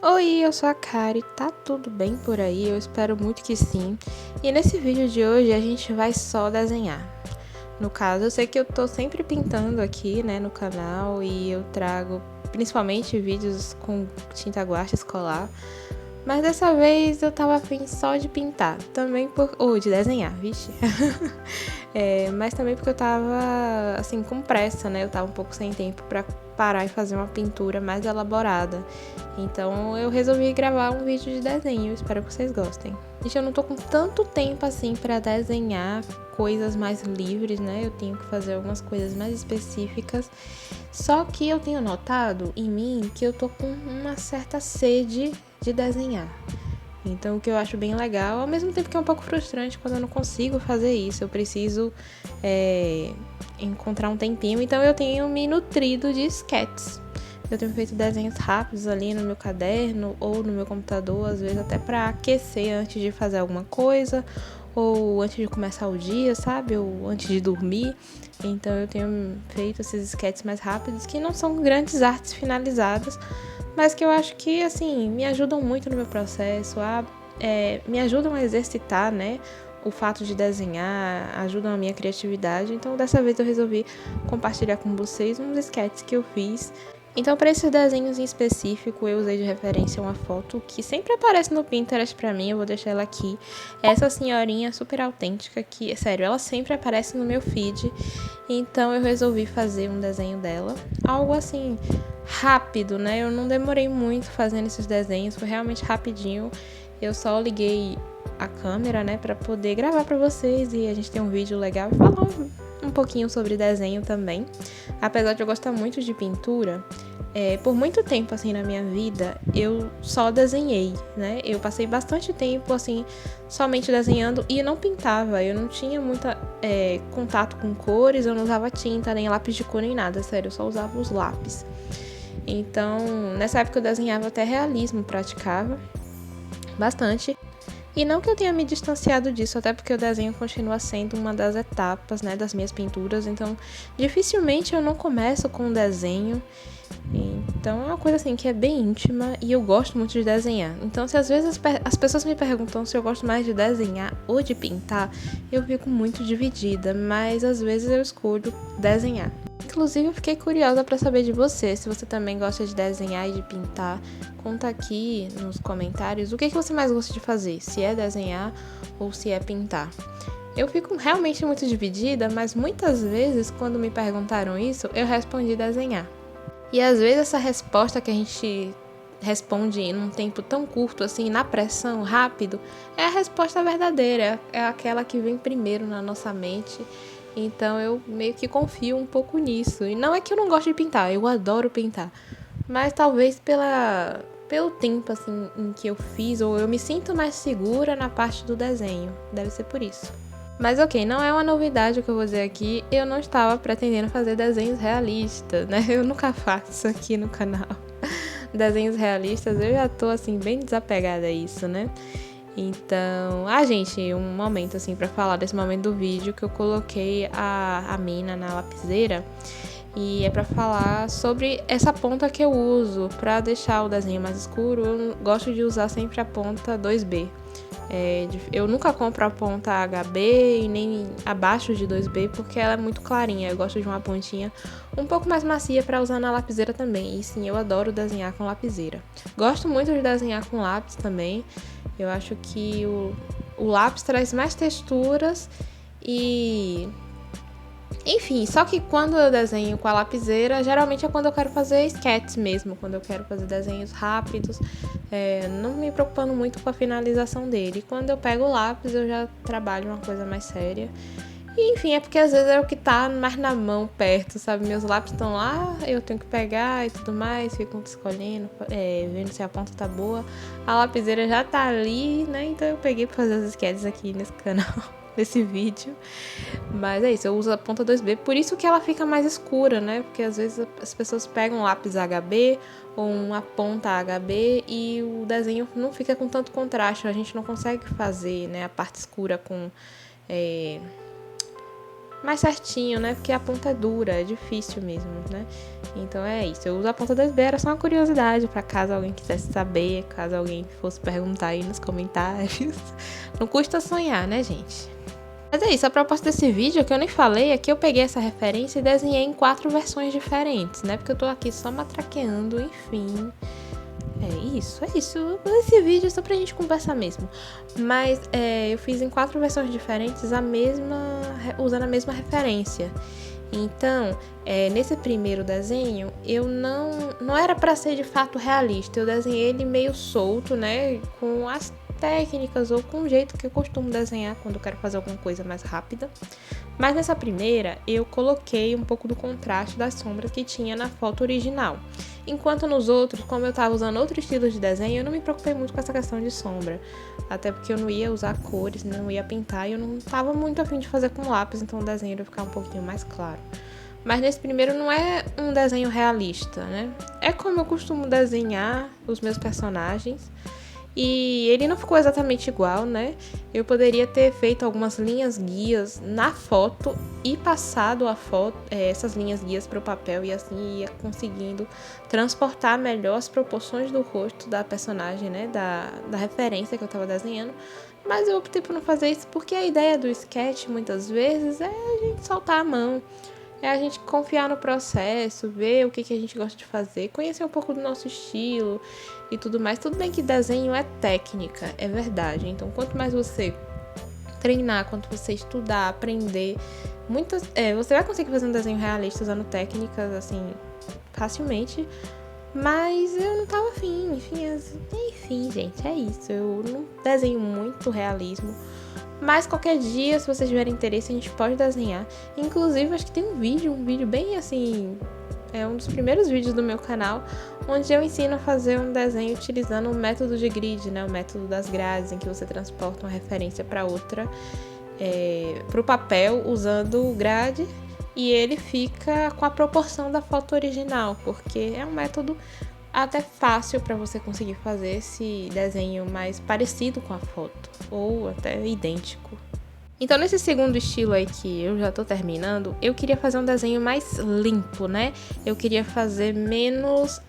Oi, eu sou a Kari, tá tudo bem por aí? Eu espero muito que sim. E nesse vídeo de hoje a gente vai só desenhar. No caso, eu sei que eu tô sempre pintando aqui, né, no canal e eu trago principalmente vídeos com tinta guache escolar. Mas dessa vez eu tava afim só de pintar, também ou de desenhar, vixe. Mas também porque eu tava, assim, com pressa, né? Eu tava um pouco sem tempo pra parar e fazer uma pintura mais elaborada. Então eu resolvi gravar um vídeo de desenho, espero que vocês gostem. Gente, eu não tô com tanto tempo assim pra desenhar coisas mais livres, né? Eu tenho que fazer algumas coisas mais específicas. Só que eu tenho notado em mim que eu tô com uma certa sede de desenhar. Então, o que eu acho bem legal, ao mesmo tempo que é um pouco frustrante quando eu não consigo fazer isso. Eu preciso encontrar um tempinho. Então, eu tenho me nutrido de sketches. Eu tenho feito desenhos rápidos ali no meu caderno ou no meu computador, às vezes até para aquecer antes de fazer alguma coisa ou antes de começar o dia, sabe? Ou antes de dormir. Então, eu tenho feito esses sketches mais rápidos que não são grandes artes finalizadas, mas que eu acho que, assim, me ajudam muito no meu processo, me ajudam a exercitar, né, o fato de desenhar, ajudam a minha criatividade. Então, dessa vez eu resolvi compartilhar com vocês uns sketches que eu fiz. Então, para esses desenhos em específico, eu usei de referência uma foto que sempre aparece no Pinterest pra mim, eu vou deixar ela aqui. Essa senhorinha super autêntica que, sério, ela sempre aparece no meu feed. Então, eu resolvi fazer um desenho dela. Algo assim, rápido, né? Eu não demorei muito fazendo esses desenhos, foi realmente rapidinho. Eu só liguei a câmera, né, pra poder gravar pra vocês e a gente tem um vídeo legal e falar um pouquinho sobre desenho também. Apesar de eu gostar muito de pintura, por muito tempo, assim, na minha vida, eu só desenhei, né? Eu passei bastante tempo, assim, somente desenhando e não pintava. Eu não tinha muito contato com cores, eu não usava tinta, nem lápis de cor, nem nada, sério. Eu só usava os lápis. Então, nessa época eu desenhava até realismo, praticava bastante. E não que eu tenha me distanciado disso, até porque o desenho continua sendo uma das etapas, né, das minhas pinturas. Então, dificilmente eu não começo com um desenho. Então, é uma coisa assim que é bem íntima e eu gosto muito de desenhar. Então, se às vezes as pessoas me perguntam se eu gosto mais de desenhar ou de pintar, eu fico muito dividida, mas às vezes eu escolho desenhar. Inclusive, eu fiquei curiosa para saber de você, se você também gosta de desenhar e de pintar. Conta aqui nos comentários o que você mais gosta de fazer, se é desenhar ou se é pintar. Eu fico realmente muito dividida, mas muitas vezes, quando me perguntaram isso, eu respondi desenhar. E às vezes essa resposta que a gente responde num tempo tão curto, assim, na pressão, rápido, é a resposta verdadeira, é aquela que vem primeiro na nossa mente. Então eu meio que confio um pouco nisso. E não é que eu não gosto de pintar, eu adoro pintar. Mas talvez pelo tempo assim em que eu fiz, ou eu me sinto mais segura na parte do desenho. Deve ser por isso. Mas ok, não é uma novidade o que eu vou dizer aqui. Eu não estava pretendendo fazer desenhos realistas, né? Eu nunca faço aqui no canal desenhos realistas. Eu já tô assim bem desapegada a isso, né? Então, gente, um momento assim pra falar desse momento do vídeo que eu coloquei a mina na lapiseira. E é pra falar sobre essa ponta que eu uso pra deixar o desenho mais escuro. Eu gosto de usar sempre a ponta 2B. Eu nunca compro a ponta HB e nem abaixo de 2B porque ela é muito clarinha. Eu gosto de uma pontinha um pouco mais macia para usar na lapiseira também. E sim, eu adoro desenhar com lapiseira. Gosto muito de desenhar com lápis também. Eu acho que o lápis traz mais texturas e... Enfim, só que quando eu desenho com a lapiseira, geralmente é quando eu quero fazer sketches mesmo, quando eu quero fazer desenhos rápidos, não me preocupando muito com a finalização dele. Quando eu pego o lápis, eu já trabalho uma coisa mais séria. E, enfim, é porque às vezes é o que tá mais na mão, perto, sabe? Meus lápis estão lá, eu tenho que pegar e tudo mais, fico escolhendo, vendo se a ponta tá boa. A lapiseira já tá ali, né? Então eu peguei pra fazer as sketches aqui nesse canal, nesse vídeo. Mas é isso, eu uso a ponta 2B, por isso que ela fica mais escura, né? Porque às vezes as pessoas pegam um lápis HB ou uma ponta HB e o desenho não fica com tanto contraste, a gente não consegue fazer, né, a parte escura com mais certinho, né? Porque a ponta é dura, é difícil mesmo, né? Então é isso. Eu uso a ponta 2B, era só uma curiosidade pra caso alguém quisesse saber, caso alguém fosse perguntar aí nos comentários. Não custa sonhar, né, gente? Mas é isso, a proposta desse vídeo, que eu nem falei, é que eu peguei essa referência e desenhei em 4 versões diferentes, né? Porque eu tô aqui só matraqueando, enfim. É isso. Esse vídeo é só pra gente conversar mesmo. Mas eu fiz em 4 versões diferentes usando a mesma referência. Então, nesse primeiro desenho, eu não era pra ser de fato realista. Eu desenhei ele meio solto, né? Com as técnicas ou com o jeito que eu costumo desenhar quando eu quero fazer alguma coisa mais rápida. Mas nessa primeira, eu coloquei um pouco do contraste das sombras que tinha na foto original. Enquanto nos outros, como eu estava usando outro estilo de desenho, eu não me preocupei muito com essa questão de sombra. Até porque eu não ia usar cores, não ia pintar e eu não estava muito afim de fazer com lápis, então o desenho ia ficar um pouquinho mais claro. Mas nesse primeiro não é um desenho realista, né? É como eu costumo desenhar os meus personagens. E ele não ficou exatamente igual, né? Eu poderia ter feito algumas linhas guias na foto e passado a foto, essas linhas guias para o papel e assim ia conseguindo transportar melhor as proporções do rosto da personagem, né? Da referência que eu estava desenhando. Mas eu optei por não fazer isso porque a ideia do sketch muitas vezes é a gente soltar a mão. É a gente confiar no processo, ver o que a gente gosta de fazer, conhecer um pouco do nosso estilo e tudo mais. Tudo bem que desenho é técnica, é verdade. Então, quanto mais você treinar, quanto você estudar, aprender, você vai conseguir fazer um desenho realista usando técnicas, assim, facilmente. Mas eu não tava afim, enfim, gente, é isso. Eu não desenho muito realismo. Mas qualquer dia, se vocês tiverem interesse, a gente pode desenhar. Inclusive, acho que tem um vídeo bem assim... É um dos primeiros vídeos do meu canal, onde eu ensino a fazer um desenho utilizando o método de grid, né? O método das grades, em que você transporta uma referência para outra, para o papel, usando o grade. E ele fica com a proporção da foto original, porque é um método até fácil para você conseguir fazer esse desenho mais parecido com a foto, ou até idêntico. Então, nesse segundo estilo aí que eu já tô terminando, eu queria fazer um desenho mais limpo, né? Eu queria fazer menos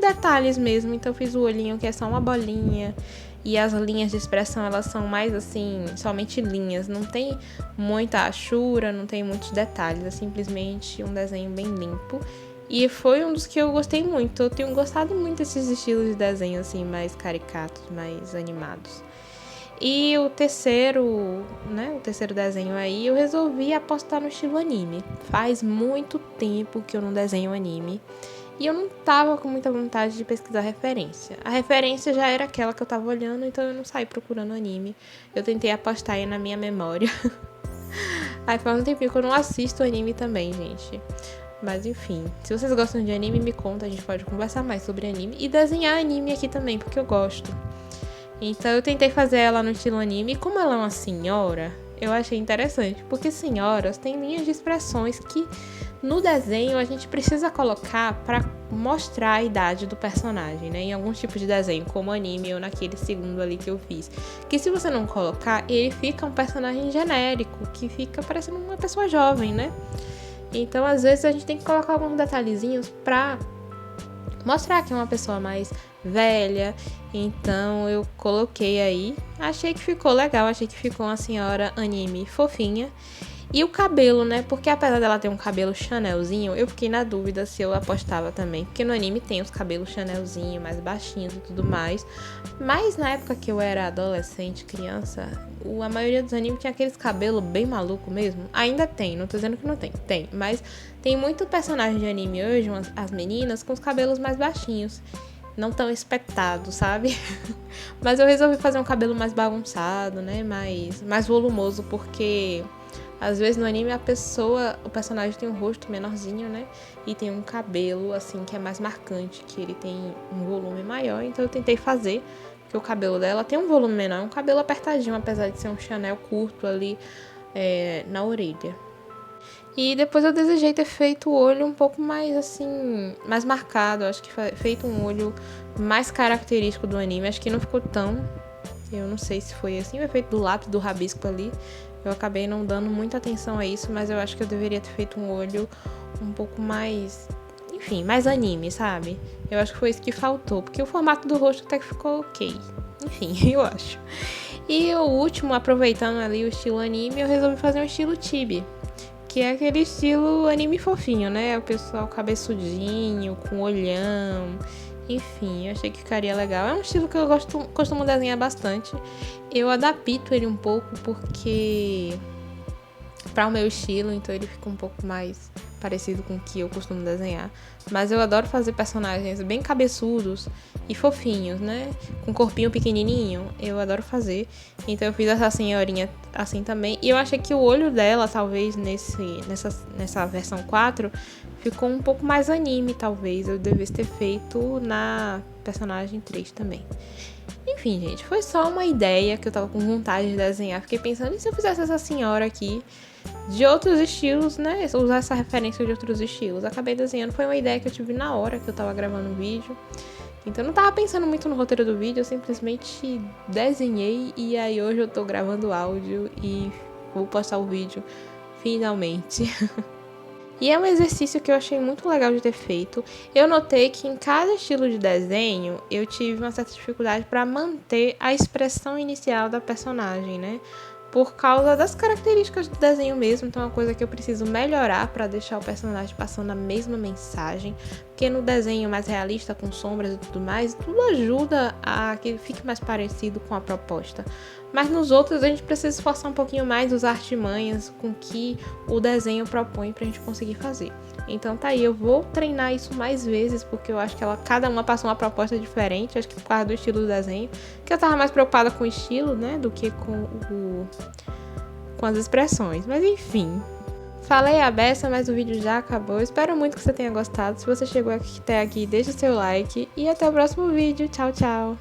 detalhes mesmo. Então, eu fiz o olhinho que é só uma bolinha. E as linhas de expressão, elas são mais assim, somente linhas. Não tem muita achura, não tem muitos detalhes. É simplesmente um desenho bem limpo. E foi um dos que eu gostei muito. Eu tenho gostado muito desses estilos de desenho, assim, mais caricatos, mais animados. E o terceiro desenho aí, eu resolvi apostar no estilo anime. Faz muito tempo que eu não desenho anime. E eu não tava com muita vontade de pesquisar referência. A referência já era aquela que eu tava olhando, então eu não saí procurando anime. Eu tentei apostar aí na minha memória. Aí faz um tempinho que eu não assisto anime também, gente. Mas enfim, se vocês gostam de anime, me conta, a gente pode conversar mais sobre anime. E desenhar anime aqui também, porque eu gosto. Então eu tentei fazer ela no estilo anime. E como ela é uma senhora, eu achei interessante. Porque senhoras têm linhas de expressões que no desenho a gente precisa colocar pra mostrar a idade do personagem, né? Em alguns tipos de desenho, como anime ou naquele segundo ali que eu fiz. Que se você não colocar, ele fica um personagem genérico, que fica parecendo uma pessoa jovem, né? Então, às vezes, a gente tem que colocar alguns detalhezinhos pra mostrar que é uma pessoa mais velha. Então, eu coloquei aí. Achei que ficou legal, achei que ficou uma senhora anime fofinha. E o cabelo, né? Porque apesar dela ter um cabelo Chanelzinho, eu fiquei na dúvida se eu apostava também. Porque no anime tem os cabelos Chanelzinho, mais baixinhos e tudo mais. Mas na época que eu era adolescente, criança, a maioria dos animes tinha aqueles cabelos bem maluco mesmo. Ainda tem, não tô dizendo que não tem. Tem, mas tem muito personagem de anime hoje, as meninas, com os cabelos mais baixinhos. Não tão espetados, sabe? Mas eu resolvi fazer um cabelo mais bagunçado, né? Mais volumoso, porque... Às vezes no anime o personagem tem um rosto menorzinho, né? E tem um cabelo, assim, que é mais marcante, que ele tem um volume maior. Então eu tentei fazer, porque o cabelo dela tem um volume menor, é um cabelo apertadinho, apesar de ser um Chanel curto ali na orelha. E depois eu desejei ter feito o olho um pouco mais, assim, mais marcado. Acho que feito um olho mais característico do anime. Acho que não ficou tão Eu não sei se foi assim o efeito do lápis, do rabisco ali. Eu acabei não dando muita atenção a isso, mas eu acho que eu deveria ter feito um olho um pouco mais, enfim, mais anime, sabe? Eu acho que foi isso que faltou, porque o formato do rosto até que ficou ok. Enfim, eu acho. E o último, aproveitando ali o estilo anime, eu resolvi fazer um estilo chibi, que é aquele estilo anime fofinho, né? O pessoal cabeçudinho, com olhão. Enfim, eu achei que ficaria legal. É um estilo que eu costumo desenhar bastante. Eu adapto ele um pouco porque para o meu estilo, então ele fica um pouco mais parecido com o que eu costumo desenhar. Mas eu adoro fazer personagens bem cabeçudos e fofinhos, né? Com corpinho pequenininho, eu adoro fazer. Então eu fiz essa senhorinha assim também. E eu achei que o olho dela, talvez nessa versão 4, ficou um pouco mais anime, talvez. Eu devesse ter feito na personagem 3 também. Enfim, gente, foi só uma ideia que eu tava com vontade de desenhar. Fiquei pensando, e se eu fizesse essa senhora aqui de outros estilos, né? Usar essa referência de outros estilos. Acabei desenhando, foi uma ideia que eu tive na hora que eu tava gravando o vídeo. Então eu não tava pensando muito no roteiro do vídeo, eu simplesmente desenhei e aí hoje eu tô gravando áudio e vou postar o vídeo finalmente. E é um exercício que eu achei muito legal de ter feito. Eu notei que em cada estilo de desenho eu tive uma certa dificuldade para manter a expressão inicial da personagem, né? Por causa das características do desenho mesmo, então é uma coisa que eu preciso melhorar para deixar o personagem passando a mesma mensagem, porque no desenho mais realista, com sombras e tudo mais, tudo ajuda a que fique mais parecido com a proposta. Mas nos outros a gente precisa esforçar um pouquinho mais, usar artimanhas com que o desenho propõe pra gente conseguir fazer. Então tá aí, eu vou treinar isso mais vezes, porque eu acho que cada uma passou uma proposta diferente, acho que por causa do estilo do desenho, que eu tava mais preocupada com o estilo, né, do que com as expressões. Mas enfim, falei a beça, mas o vídeo já acabou. Espero muito que você tenha gostado. Se você chegou até aqui, deixa o seu like e até o próximo vídeo. Tchau, tchau!